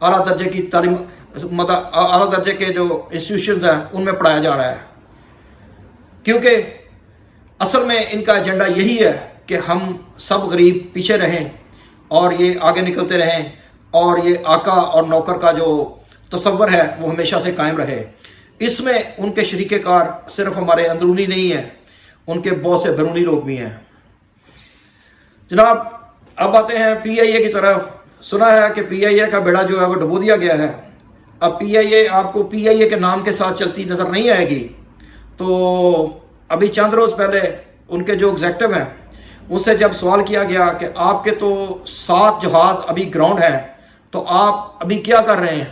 اعلیٰ درجے کی تعلیم اعلیٰ درجے کے جو انسٹیٹیوشنز ہیں ان میں پڑھایا جا رہا ہے، کیونکہ اصل میں ان کا ایجنڈا یہی ہے کہ ہم سب غریب پیچھے رہیں اور یہ آگے نکلتے رہیں، اور یہ آقا اور نوکر کا جو تصور ہے وہ ہمیشہ سے قائم رہے۔ اس میں ان کے شریک کار صرف ہمارے اندرونی نہیں ہیں، ان کے بہت سے بیرونی لوگ بھی ہیں۔ جناب اب آتے ہیں پی آئی اے کی طرف۔ سنا ہے کہ پی آئی اے کا بیڑا جو ہے وہ ڈبو دیا گیا ہے۔ اب پی آئی اے آپ کو پی آئی اے کے نام کے ساتھ چلتی نظر نہیں آئے گی۔ تو ابھی چند روز پہلے ان کے جو ایگزیکٹو ہیں ان سے جب سوال کیا گیا کہ آپ کے تو 7 جہاز ابھی گراؤنڈ ہیں تو آپ ابھی کیا کر رہے ہیں،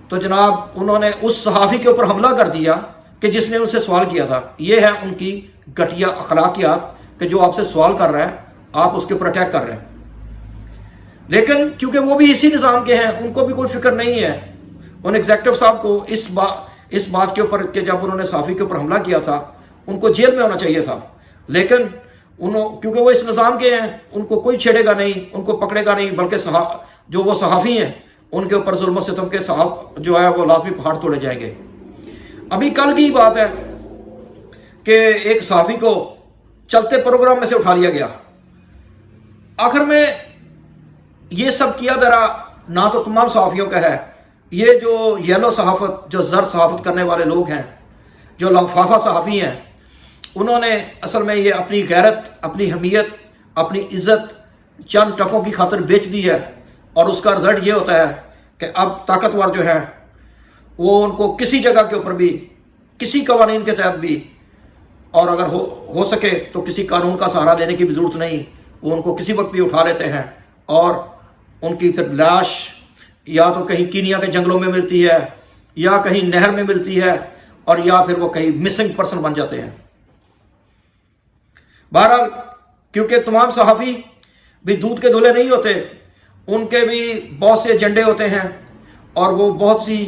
تو جناب انہوں نے اس صحافی کے اوپر حملہ کر دیا کہ جس نے ان سے سوال کیا تھا۔ یہ ہے ان کی گھٹیا اخلاقیات کہ جو آپ سے سوال کر رہا ہے آپ اس کے اوپر اٹیک کر رہے ہیں۔ لیکن کیونکہ وہ بھی اسی نظام کے ہیں ان کو بھی کوئی فکر نہیں ہے۔ ان ایگزیکٹو صاحب کو اس بات کے اوپر کہ جب انہوں نے صحافی کے اوپر حملہ کیا تھا ان کو جیل میں ہونا چاہیے تھا، لیکن کیونکہ وہ اس نظام کے ہیں ان کو کوئی چھیڑے گا نہیں، ان کو پکڑے گا نہیں، بلکہ جو وہ صحافی ہیں ان کے اوپر ظلم و ستم کے جو ہے وہ لازمی پہاڑ توڑے جائیں گے۔ ابھی کل کی بات ہے کہ ایک صحافی کو چلتے پروگرام میں سے اٹھا لیا گیا۔ آخر میں یہ سب کیا درا نہ تو تمام صحافیوں کا ہے، یہ جو یلو صحافت، جو زرد صحافت کرنے والے لوگ ہیں، جو لفافہ صحافی ہیں، انہوں نے اصل میں یہ اپنی غیرت، اپنی حمیت، اپنی عزت چند ٹکوں کی خاطر بیچ دی ہے، اور اس کا رزلٹ یہ ہوتا ہے کہ اب طاقتور جو ہے وہ ان کو کسی جگہ کے اوپر بھی، کسی قوانین کے تحت بھی، اور اگر ہو سکے تو کسی قانون کا سہارا لینے کی بھی ضرورت نہیں، وہ ان کو کسی وقت بھی اٹھا لیتے ہیں اور ان کی پھر لاش یا تو کہیں کینیا کے جنگلوں میں ملتی ہے یا کہیں نہر میں ملتی ہے، اور یا پھر وہ کہیں مسنگ پرسن بن جاتے ہیں۔ بہرحال کیونکہ تمام صحافی بھی دودھ کے دھلے نہیں ہوتے، ان کے بھی بہت سے ایجنڈے ہوتے ہیں اور وہ بہت سی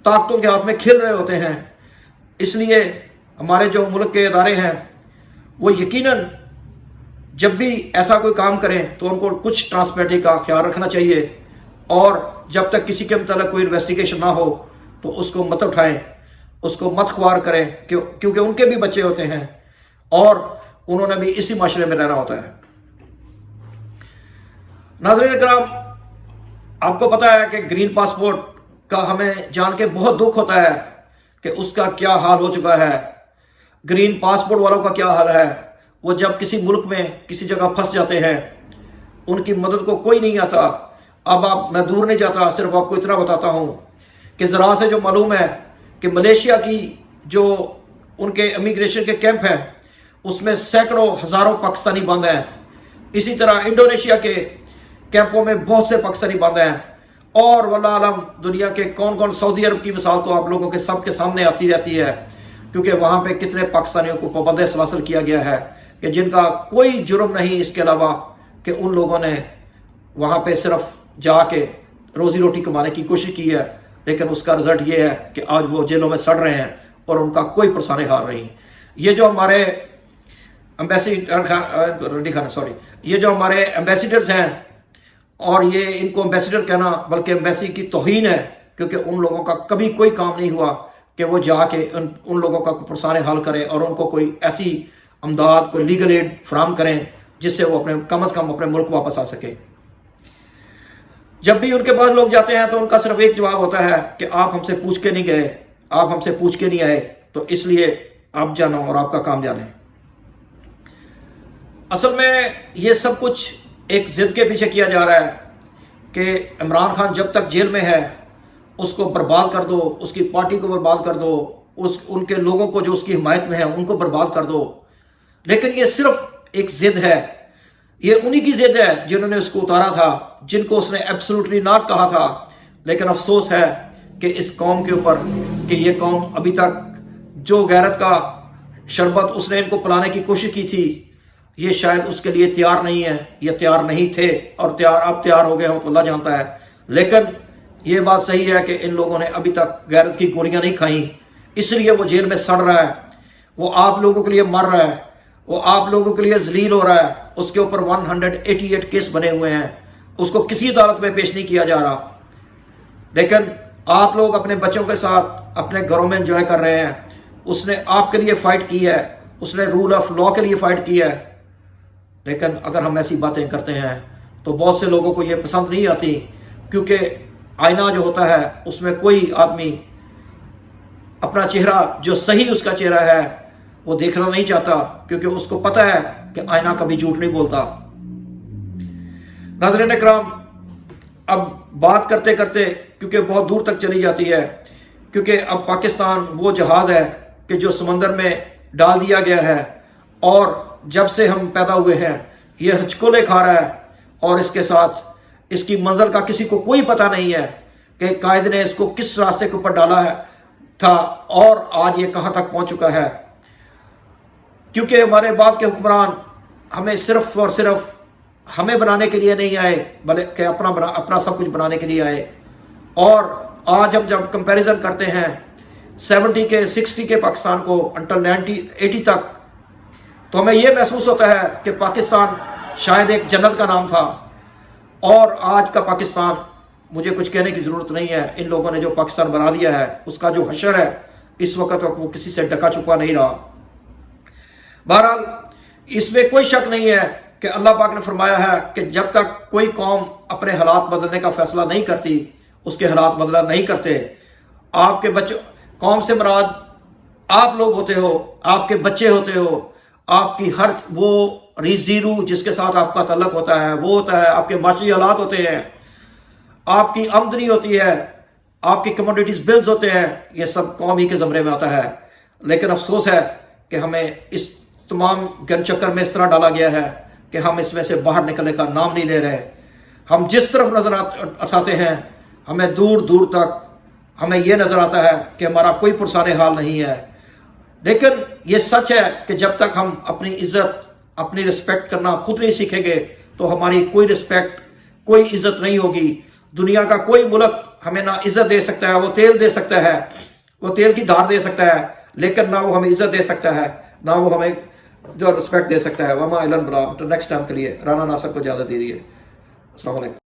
طاقتوں کے ہاتھ میں کھیل رہے ہوتے ہیں، اس لیے ہمارے جو ملک کے ادارے ہیں وہ یقیناً جب بھی ایسا کوئی کام کریں تو ان کو کچھ ٹرانسپیرنسی کا خیال رکھنا چاہیے، اور جب تک کسی کے متعلق کوئی انویسٹیگیشن نہ ہو تو اس کو مت اٹھائیں، اس کو مت خوار کریں، کیونکہ ان کے بھی بچے ہوتے ہیں اور انہوں نے بھی اسی معاشرے میں رہنا ہوتا ہے۔ ناظرین کرام، آپ کو پتہ ہے کہ گرین پاسپورٹ کا ہمیں جان کے بہت دکھ ہوتا ہے کہ اس کا کیا حال ہو چکا ہے۔ گرین پاسپورٹ والوں کا کیا حال ہے، وہ جب کسی ملک میں کسی جگہ پھنس جاتے ہیں ان کی مدد کو کوئی نہیں آتا۔ اب میں دور نہیں جاتا، صرف آپ کو اتنا بتاتا ہوں کہ ذرا سے جو معلوم ہے کہ ملیشیا کی جو ان کے امیگریشن کے کیمپ ہیں اس میں سینکڑوں ہزاروں پاکستانی بند ہیں، اسی طرح انڈونیشیا کے کیمپوں میں بہت سے پاکستانی بند ہیں، اور واللہ عالم دنیا کے کون سعودی عرب کی مثال تو آپ لوگوں کے سب کے سامنے آتی رہتی ہے، کیونکہ وہاں پہ کتنے پاکستانیوں کو پابند سلاسل کیا گیا ہے کہ جن کا کوئی جرم نہیں اس کے علاوہ کہ ان لوگوں نے وہاں پہ صرف جا کے روزی روٹی کمانے کی کوشش کی ہے، لیکن اس کا رزلٹ یہ ہے کہ آج وہ جیلوں میں سڑ رہے ہیں اور ان کا کوئی پرسانے حال نہیں۔ یہ جو ہمارے ایمبیسیڈرز ہیں، اور یہ ان کو ایمبیسیڈر کہنا بلکہ ایمبیسی کی توہین ہے، کیونکہ ان لوگوں کا کبھی کوئی کام نہیں ہوا کہ وہ جا کے ان لوگوں کا پرسانے حال کرے اور ان کو کوئی ایسی امداد، کوئی لیگل ایڈ فراہم کریں جس سے وہ اپنے کم از کم اپنے ملک واپس آ سکے۔ جب بھی ان کے پاس لوگ جاتے ہیں تو ان کا صرف ایک جواب ہوتا ہے کہ آپ ہم سے پوچھ کے نہیں گئے، آپ ہم سے پوچھ کے نہیں آئے، تو اس لیے آپ جانا اور آپ کا کام جانے۔ اصل میں یہ سب کچھ ایک ضد کے پیچھے کیا جا رہا ہے کہ عمران خان جب تک جیل میں ہے اس کو برباد کر دو، اس کی پارٹی کو برباد کر دو، ان کے لوگوں کو جو اس کی حمایت میں ہیں ان کو برباد کر دو۔ لیکن یہ صرف ایک ضد ہے، یہ انہی کی ضد ہے جنہوں نے اس کو اتارا تھا، جن کو اس نے ایبسولوٹلی ناٹ کہا تھا۔ لیکن افسوس ہے کہ اس قوم کے اوپر کہ یہ قوم ابھی تک جو غیرت کا شربت اس نے ان کو پلانے کی کوشش کی تھی، یہ شاید اس کے لیے تیار نہیں ہے، یہ تیار نہیں تھے، اور اب تیار ہو گئے ہوں تو اللہ جانتا ہے۔ لیکن یہ بات صحیح ہے کہ ان لوگوں نے ابھی تک غیرت کی گولیاں نہیں کھائیں، اس لیے وہ جیل میں سڑ رہا ہے، وہ آپ لوگوں کے لیے مر رہا ہے، وہ آپ لوگوں کے لیے ذلیل ہو رہا ہے۔ اس کے اوپر 188 کیس بنے ہوئے ہیں، اس کو کسی عدالت میں پیش نہیں کیا جا رہا۔ لیکن آپ لوگ اپنے بچوں کے ساتھ اپنے گھروں میں انجوائے کر رہے ہیں. اس نے آپ کے لیے فائٹ کی ہے, اس نے رول آف لا کے لیے فائٹ کی ہے. لیکن اگر ہم ایسی باتیں کرتے ہیں تو بہت سے لوگوں کو یہ پسند نہیں آتی, کیونکہ آئینہ جو ہوتا ہے اس میں کوئی آدمی اپنا چہرہ جو صحیح اس کا چہرہ ہے وہ دیکھنا نہیں چاہتا, کیونکہ اس کو پتہ ہے کہ آئینہ کبھی جھوٹ نہیں بولتا. ناظرین اکرام, اب بات کرتے کرتے کیونکہ بہت دور تک چلی جاتی ہے, کیونکہ اب پاکستان وہ جہاز ہے کہ جو سمندر میں ڈال دیا گیا ہے, اور جب سے ہم پیدا ہوئے ہیں یہ ہچکولے کھا رہا ہے, اور اس کے ساتھ اس کی منزل کا کسی کو کوئی پتہ نہیں ہے کہ قائد نے اس کو کس راستے کے اوپر ڈالا ہے تھا اور آج یہ کہاں تک پہنچ چکا ہے. کیونکہ ہمارے باپ کے حکمران ہمیں صرف اور صرف ہمیں بنانے کے لیے نہیں آئے, بلکہ اپنا سب کچھ بنانے کے لیے آئے. اور آج ہم جب کمپیریزن کرتے ہیں 70 کے 60 کے پاکستان کو انٹل 80 تک, تو ہمیں یہ محسوس ہوتا ہے کہ پاکستان شاید ایک جنت کا نام تھا, اور آج کا پاکستان مجھے کچھ کہنے کی ضرورت نہیں ہے. ان لوگوں نے جو پاکستان بنا دیا ہے اس کا جو حشر ہے اس وقت وہ کسی سے ڈکا چھپا نہیں رہا. بہرحال اس میں کوئی شک نہیں ہے کہ اللہ پاک نے فرمایا ہے کہ جب تک کوئی قوم اپنے حالات بدلنے کا فیصلہ نہیں کرتی اس کے حالات بدلا نہیں کرتے. آپ کے بچوں, قوم سے مراد آپ لوگ ہوتے ہو, آپ کے بچے ہوتے ہو, آپ کی ہر وہ ریزیرو جس کے ساتھ آپ کا تعلق ہوتا ہے وہ ہوتا ہے, آپ کے معاشی حالات ہوتے ہیں, آپ کی آمدنی ہوتی ہے, آپ کی کموڈیٹیز بلز ہوتے ہیں, یہ سب قوم ہی کے زمرے میں آتا ہے. لیکن افسوس ہے کہ ہمیں اس تمام گن چکر میں اس طرح ڈالا گیا ہے کہ ہم اس میں سے باہر نکلنے کا نام نہیں لے رہے. ہم جس طرف نظر اٹھاتے ہیں ہمیں دور دور تک ہمیں یہ نظر آتا ہے کہ ہمارا کوئی پرسان حال نہیں ہے. لیکن یہ سچ ہے کہ جب تک ہم اپنی عزت, اپنی رسپیکٹ کرنا خود نہیں سیکھیں گے تو ہماری کوئی رسپیکٹ, کوئی عزت نہیں ہوگی. دنیا کا کوئی ملک ہمیں نہ عزت دے سکتا ہے, وہ تیل دے سکتا ہے, وہ تیل کی دھار دے سکتا ہے, لیکن نہ وہ ہمیں عزت دے سکتا ہے, نہ وہ ہمیں جو رسپیکٹ دے سکتا ہے. وما الن بلا. تو نیکسٹ ٹائم کے لیے رانا ناصر کو اجازت دے دیجیے. السلام علیکم.